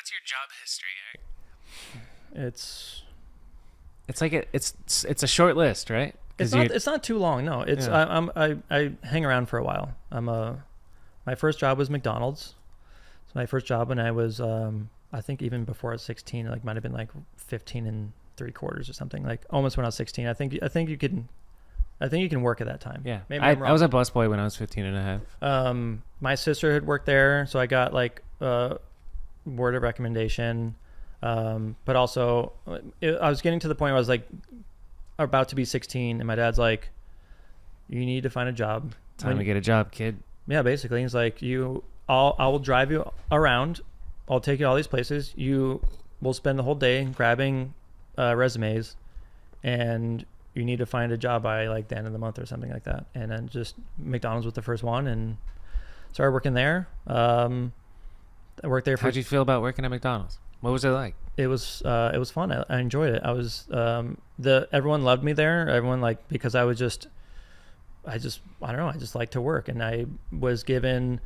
what's your job history, Eric? It's a short list, right? It's not too long. No, it's I hang around for a while. My first job was McDonald's. So my first job when I was I think even before I was 16, like might have been like 15 and 3/4 or something. Like almost when I was 16. I think you can work at that time. Yeah. Maybe I was a busboy when I was 15 and a half. My sister had worked there, so I got like word of recommendation. But also I was getting to the point where I was like about to be 16 and my dad's like, you need to find a job. Time to get a job, kid. Yeah, basically. He's like, I will drive you around. I'll take you to all these places. You will spend the whole day grabbing resumes, and you need to find a job by like the end of the month or something like that. And then just McDonald's was the first one, and started working there. I worked there for. How'd you feel about working at McDonald's? What was it like? It was fun. I enjoyed it. I was everyone loved me there. Everyone because I don't know. I just like to work, and I was given.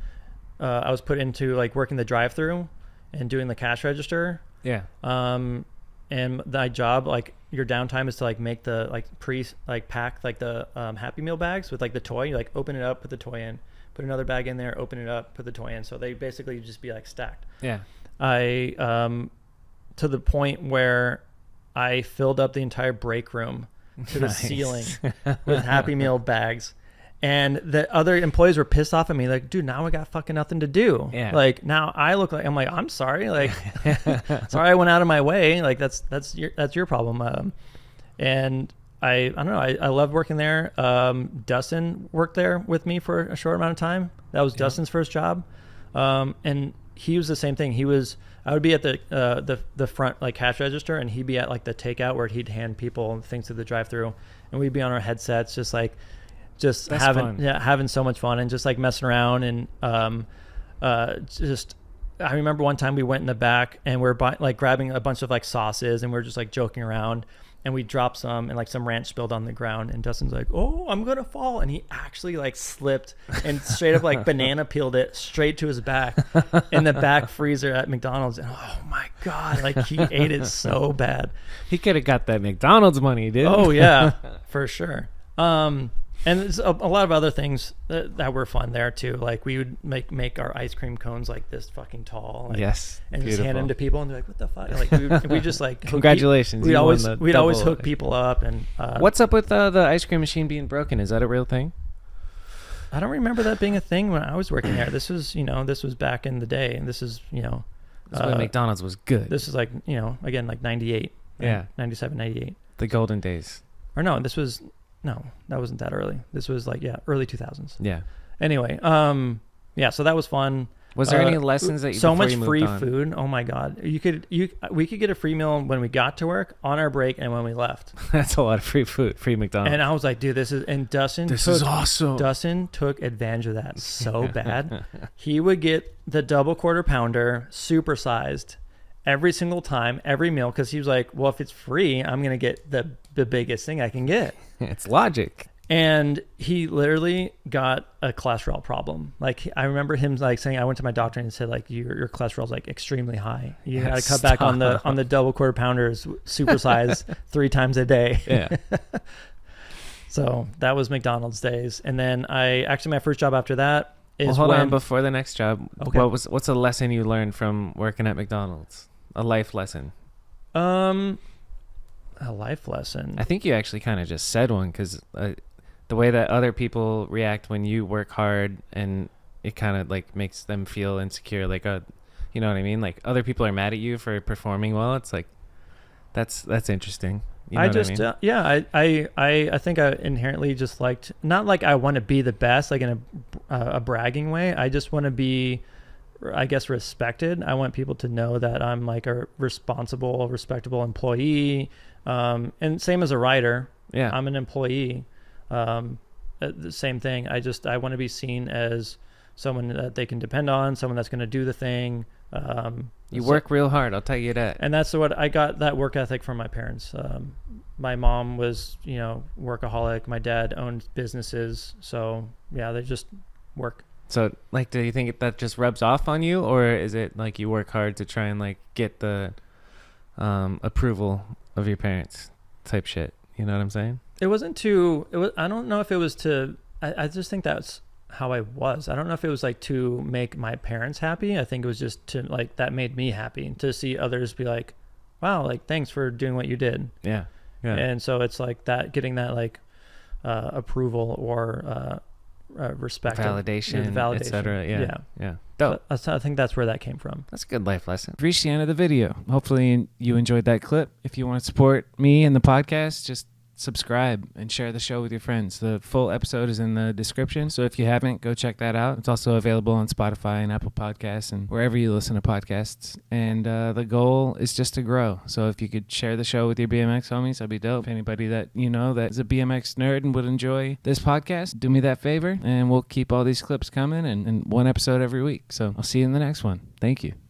I was put into like working the drive-through and doing the cash register. Yeah. And my job, like your downtime is to like make the pack like the Happy Meal bags with like the toy. You like open it up, put the toy in, put another bag in there, open it up, put the toy in. So they basically just be like stacked. Yeah. I to the point where I filled up the entire break room to the ceiling with Happy Meal bags. And the other employees were pissed off at me, like, dude, now I got fucking nothing to do. Yeah. Like now I look like I'm sorry, like, sorry I went out of my way. Like that's your problem. And I don't know. I loved working there. Dustin worked there with me for a short amount of time. That was Dustin's first job, and he was the same thing. I would be at the front like cash register, and he'd be at like the takeout where he'd hand people things to the drive-through, and we'd be on our headsets just That's having fun. having so much fun and just like messing around and I remember one time we went in the back and we're grabbing a bunch of like sauces and we're just like joking around and we dropped some and like some ranch spilled on the ground and Dustin's like, oh, I'm gonna fall, and he actually like slipped and straight up like banana peeled it straight to his back in the back freezer at McDonald's, and oh my god, like he ate it so bad. He could have got that McDonald's money, dude. Oh yeah, for sure. And there's a lot of other things that were fun there too. Like we would make our ice cream cones like this fucking tall. Like, yes, and beautiful. just hand them to people, and they're like, "What the fuck?" Like we just like congratulations. We'd always hook people up. And what's up with the ice cream machine being broken? Is that a real thing? I don't remember that being a thing when I was working there. This was back in the day, and this is when McDonald's was good. This is like again like 98, yeah, 97, 98, the golden days. Or no, this was. No, that wasn't that early. This was like, early 2000s. Yeah. Anyway, so that was fun. Was there any lessons that you so much you free on? food? Oh my god, we could get a free meal when we got to work, on our break, and when we left. That's a lot of free food, free McDonald's. And I was like, dude, this is awesome. Dustin took advantage of that so bad. He would get the double quarter pounder, supersized, every single time, every meal, because he was like, well, if it's free, I'm gonna get the biggest thing I can get. It's logic. And he literally got a cholesterol problem. Like I remember him like saying, I went to my doctor and said like your cholesterol is like extremely high. You got to cut back on the double quarter pounders, supersize 3 times a day. Yeah. So that was McDonald's days. And then my first job after that is hold on, before the next job. Okay. What's a lesson you learned from working at McDonald's? A life lesson. A life lesson. I think you actually kind of just said one, because the way that other people react when you work hard, and it kind of like makes them feel insecure, like you know what I mean? Like other people are mad at you for performing well. It's like that's interesting. You know what I mean? I think I inherently just liked, not like I want to be the best, like in a bragging way. I just want to be, I guess, respected. I want people to know that I'm like a responsible, respectable employee. And same as a writer. Yeah, I'm an employee. The same thing. I want to be seen as someone that they can depend on, someone that's going to do the thing. You work real hard, I'll tell you that. And that's what I got, that work ethic from my parents. My mom was, workaholic. My dad owned businesses. So yeah, they just work. So, like, do you think that just rubs off on you, or is it like you work hard to try and like get the approval of your parents type shit? You know what I'm saying? It wasn't to. It was. I don't know if it was to. I just think that's how I was. I don't know if it was like to make my parents happy. I think it was just to like that made me happy to see others be like, wow, like thanks for doing what you did. Yeah. Yeah. And so it's like that, getting that like approval or respect, validation, etc. Yeah. Yeah. Dope. So I think that's where that came from. That's a good life lesson. We've reached the end of the video. Hopefully you enjoyed that clip. If you want to support me and the podcast, just subscribe and share the show with your friends. The full episode is in the description, so if you haven't, go check that out. It's also available on Spotify and Apple Podcasts and wherever you listen to podcasts. And the goal is just to grow. So if you could share the show with your BMX homies, that'd be dope. If anybody that you know that is a BMX nerd and would enjoy this podcast, do me that favor, and we'll keep all these clips coming and one episode every week. So I'll see you in the next one. Thank you.